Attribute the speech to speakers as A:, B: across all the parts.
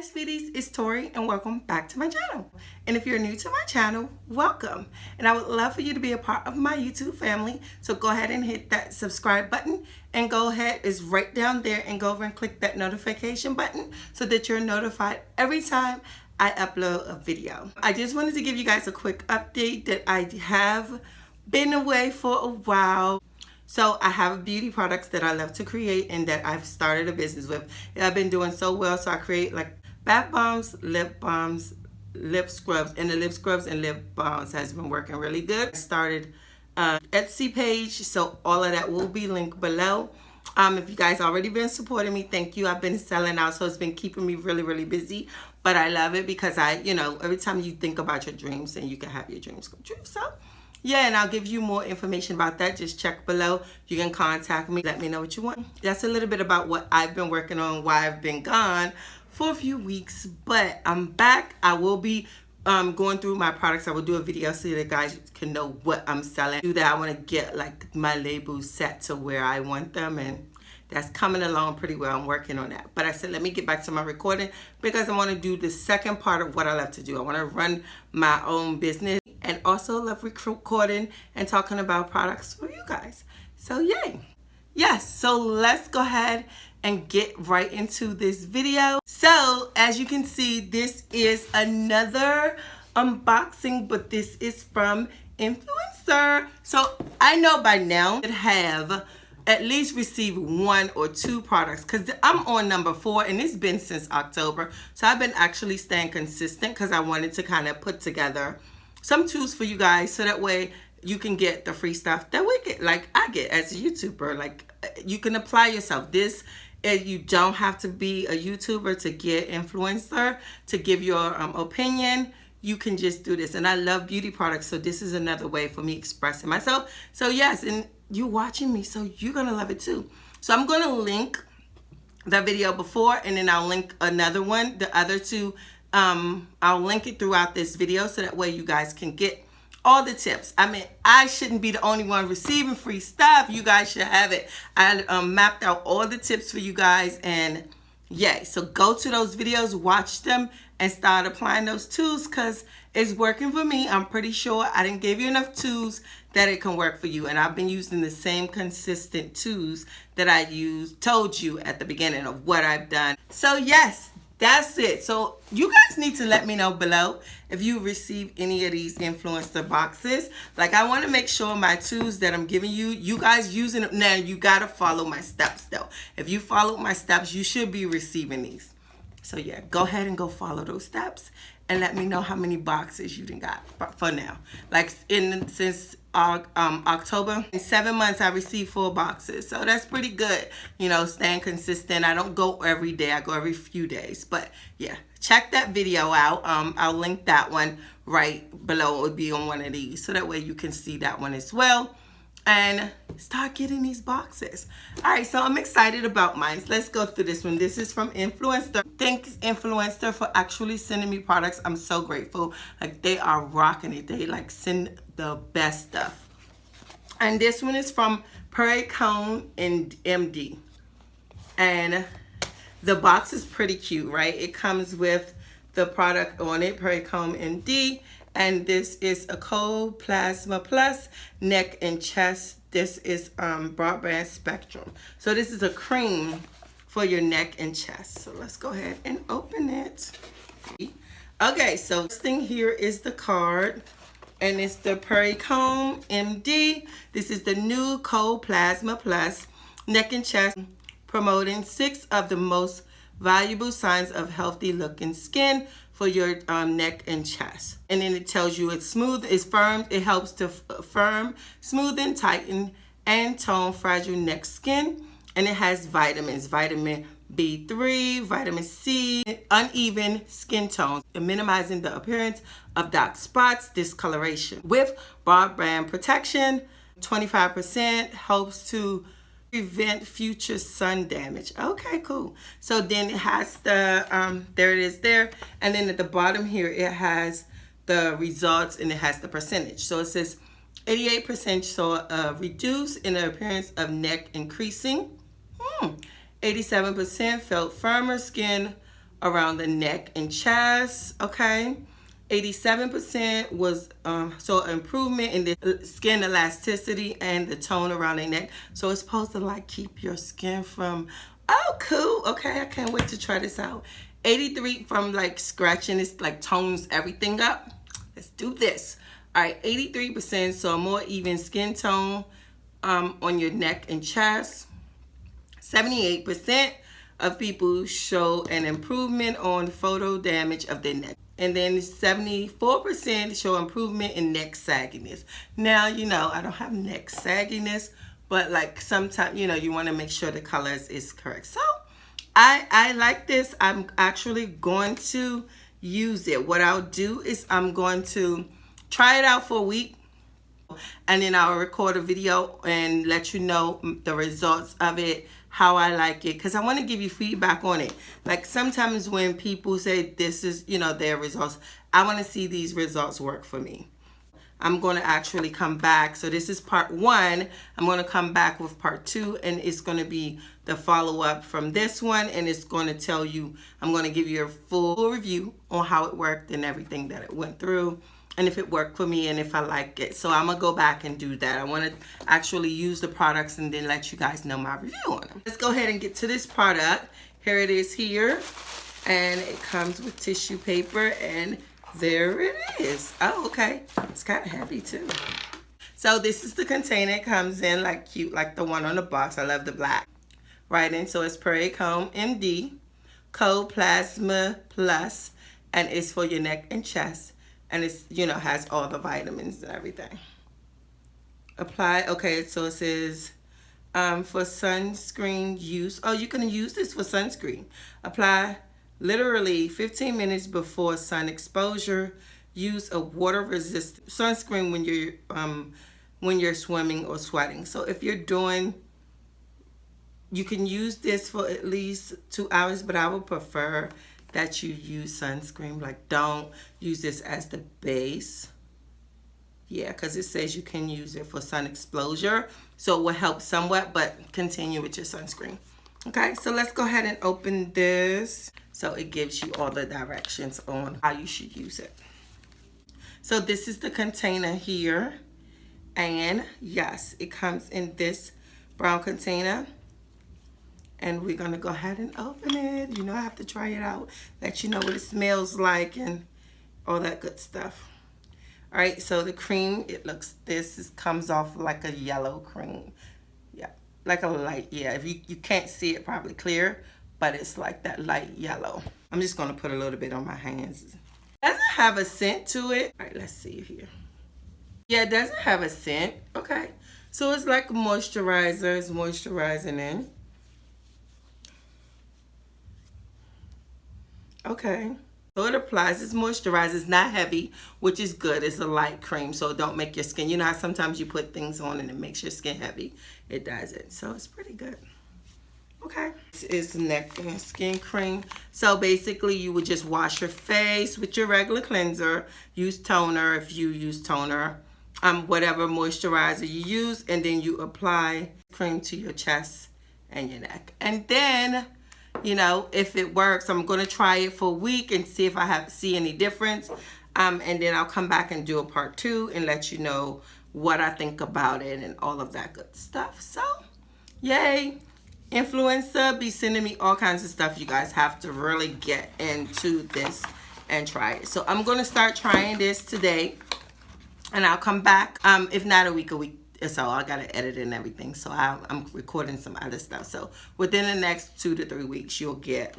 A: sweeties, it's Tori and welcome back to my channel. And if you're new to my channel, welcome. And I would love for you to be a part of my YouTube family. So go ahead and hit that subscribe button and go ahead, it's right down there, and go over and click that notification button so that you're notified every time I upload a video. I just wanted to give you guys a quick update that I have been away for a while. So I have beauty products that I love to create and that I've started a business with. I've been doing so well, so I create like bath bombs, lip scrubs, and the lip scrubs and lip balms has been working really good. I started Etsy page, so all of that will be linked below. If you guys already been supporting me, thank you. I've been selling out, so it's been keeping me really busy, but I love it because every time you think about your dreams, and you can have your dreams come true. So yeah, and I'll give you more information about that. Just check below. You can contact me. Let me know what you want. That's a little bit about what I've been working on, why I've been gone for a few weeks, but I'm back. I will be going through my products. I will do a video so that guys can know what I'm selling. Do that. I want to get like my labels set to where I want them, and that's coming along pretty well. I'm working on that. But I said, let me get back to my recording because I want to do the second part of what I love to do. I want to run my own business and also love recording and talking about products for you guys. So yay. Yes, so let's go ahead and get right into this video. So as you can see, this is another unboxing, but this is from Influenster. So I know by now I have at least received 1 or 2 products because I'm on number 4 and it's been since October. So I've been actually staying consistent because I wanted to kind of put together some tools for you guys so that way you can get the free stuff that we get, like I get as a YouTuber. Like you can apply yourself. You don't have to be a YouTuber to get Influencer to give your opinion. You can just do this, and I love beauty products, so this is another way for me expressing myself. So yes, and you're watching me, so you're gonna love it too. So I'm gonna link the video before, and then I'll link another one, the other two. I'll link it throughout this video so that way you guys can get all the tips. I mean, I shouldn't be the only one receiving free stuff. You guys should have it. I mapped out all the tips for you guys, and yay. So go to those videos, watch them, and start applying those tools because it's working for me. I'm pretty sure I didn't give you enough tools that it can work for you. And I've been using the same consistent tools that I told you at the beginning of what I've done. So yes, that's it. So you guys need to let me know below if you receive any of these Influencer boxes. Like I want to make sure my tools that I'm giving you, you guys using them. Now you got to follow my steps though. If you follow my steps, you should be receiving these. So yeah, go ahead and go follow those steps and let me know how many boxes you done got for now. Like since October, in 7 months I received 4 boxes, so that's pretty good. Staying consistent. I don't go every day, I go every few days. But yeah, check that video out. I'll link that one right below. It would be on one of these, so that way you can see that one as well and start getting these boxes. All right, so I'm excited about mine. Let's go through this one. This is from Influencer. Thanks Influencer for actually sending me products. I'm so grateful. Like they are rocking it. They like send the best stuff. And this one is from Perricone MD. And the box is pretty cute, right? It comes with the product on it, Perricone MD. And this is a Cold Plasma Plus neck and chest. This is broadband spectrum. So this is a cream for your neck and chest. So let's go ahead and open it. Okay, so this thing here is the card, and it's the Perricone MD. This is the new Cold Plasma Plus neck and chest, promoting 6 of the most valuable signs of healthy looking skin for your neck and chest. And then it tells you it's smooth, it's firm, it helps to firm, smoothen, tighten, and tone fragile neck skin. And it has vitamins, vitamin B3, vitamin C, uneven skin tones, and minimizing the appearance of dark spots, discoloration. With broadband protection, 25% helps to prevent future sun damage. Okay, cool. So then it has the there it is there, and then at the bottom here it has the results and it has the percentage. So it says 88% saw a reduce in the appearance of neck increasing. 87% felt firmer skin around the neck and chest, okay? 87% was so improvement in the skin elasticity and the tone around the neck. So it's supposed to like keep your skin from, oh cool, okay, I can't wait to try this out. 83 from like scratching, it's like tones everything up. Let's do this. All right, 83%, so a more even skin tone on your neck and chest. 78% of people show an improvement on photo damage of their neck. And then 74% show improvement in neck sagginess. Now, you know, I don't have neck sagginess, but like sometimes, you know, you want to make sure the colors is correct. So I like this. I'm actually going to use it. What I'll do is I'm going to try it out for a week, and then I'll record a video and let you know the results of it, how I like it, because I want to give you feedback on it. Like sometimes when people say this is, you know, their results, I want to see these results work for me. I'm going to actually come back. So this is part 1. I'm going to come back with part 2, and it's going to be the follow-up from this one, and it's going to tell you, I'm going to give you a full review on how it worked and everything that it went through, and if it worked for me and if I like it. So I'm going to go back and do that. I want to actually use the products and then let you guys know my review on them. Let's go ahead and get to this product. Here it is here, and it comes with tissue paper, and there it is. Oh, okay. It's kind of heavy too. So this is the container. It comes in like cute, like the one on the box. I love the black. Right in. So it's Perricone MD, Cold Plasma Plus, and it's for your neck and chest. And it's, you know, has all the vitamins and everything. Apply. Okay, so it says for sunscreen use. Oh, you can use this for sunscreen. Apply literally 15 minutes before sun exposure. Use a water-resistant sunscreen when you're swimming or sweating. So if you're doing, you can use this for at least 2 hours, but I would prefer that you use sunscreen. Like, don't use this as the base. Yeah, because it says you can use it for sun exposure, so it will help somewhat, but continue with your sunscreen. Okay, so let's go ahead and open this. So it gives you all the directions on how you should use it. So this is the container here, and yes, it comes in this brown container. And we're gonna go ahead and open it. You know, I have to try it out, let you know what it smells like and all that good stuff. All right, so the cream, it looks, comes off like a yellow cream. Yeah, like a light, yeah. If you can't see it probably clear, but it's like that light yellow. I'm just gonna put a little bit on my hands. It doesn't have a scent to it. All right, let's see here. Yeah, it doesn't have a scent. Okay, so it's like a moisturizer. It's moisturizing in. Okay, so it applies, it's moisturized, it's not heavy, which is good. It's a light cream, so don't make your skin, you know how sometimes you put things on and it makes your skin heavy. It doesn't, so it's pretty good. Okay, this is neck and skin cream. So basically you would just wash your face with your regular cleanser, use toner if you use toner, whatever moisturizer you use, and then you apply cream to your chest and your neck. And then, you know, if it works, I'm going to try it for a week and see if I see any difference. And then I'll come back and do a part 2 and let you know what I think about it and all of that good stuff. So, yay. Influencer be sending me all kinds of stuff. You guys have to really get into this and try it. So I'm going to start trying this today. And I'll come back, if not a week. So I gotta edit and everything. So I'm recording some other stuff. So within the next 2 to 3 weeks, you'll get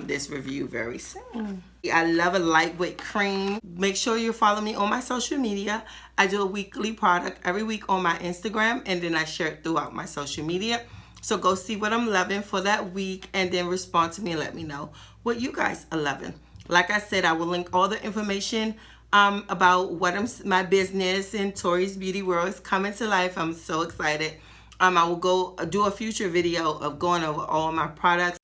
A: this review very soon. I love a lightweight cream. Make sure you follow me on my social media. I do a weekly product every week on my Instagram, and then I share it throughout my social media. So go see what I'm loving for that week, and then respond to me and let me know what you guys are loving. Like I said, I will link all the information about my business and Tori's Beauty World is coming to life. I'm so excited. I will go do a future video of going over all my products.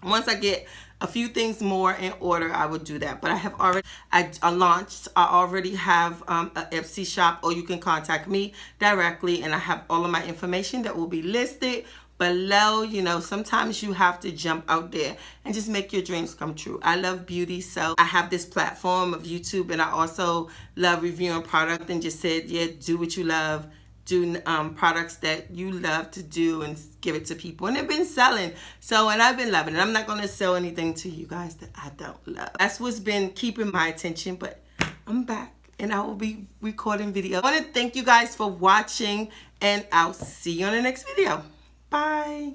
A: Once I get a few things more in order, I would do that. But I have already, I launched, I already have a Etsy shop, or you can contact me directly, and I have all of my information that will be listed below. You know, sometimes you have to jump out there and just make your dreams come true. I love beauty, so I have this platform of YouTube, and I also love reviewing product, and just said, yeah, do what you love. Do products that you love to do and give it to people, and they've been selling. So, and I've been loving it. I'm not going to sell anything to you guys that I don't love. That's what's been keeping my attention, but I'm back and I will be recording videos. I want to thank you guys for watching, and I'll see you on the next video. Bye.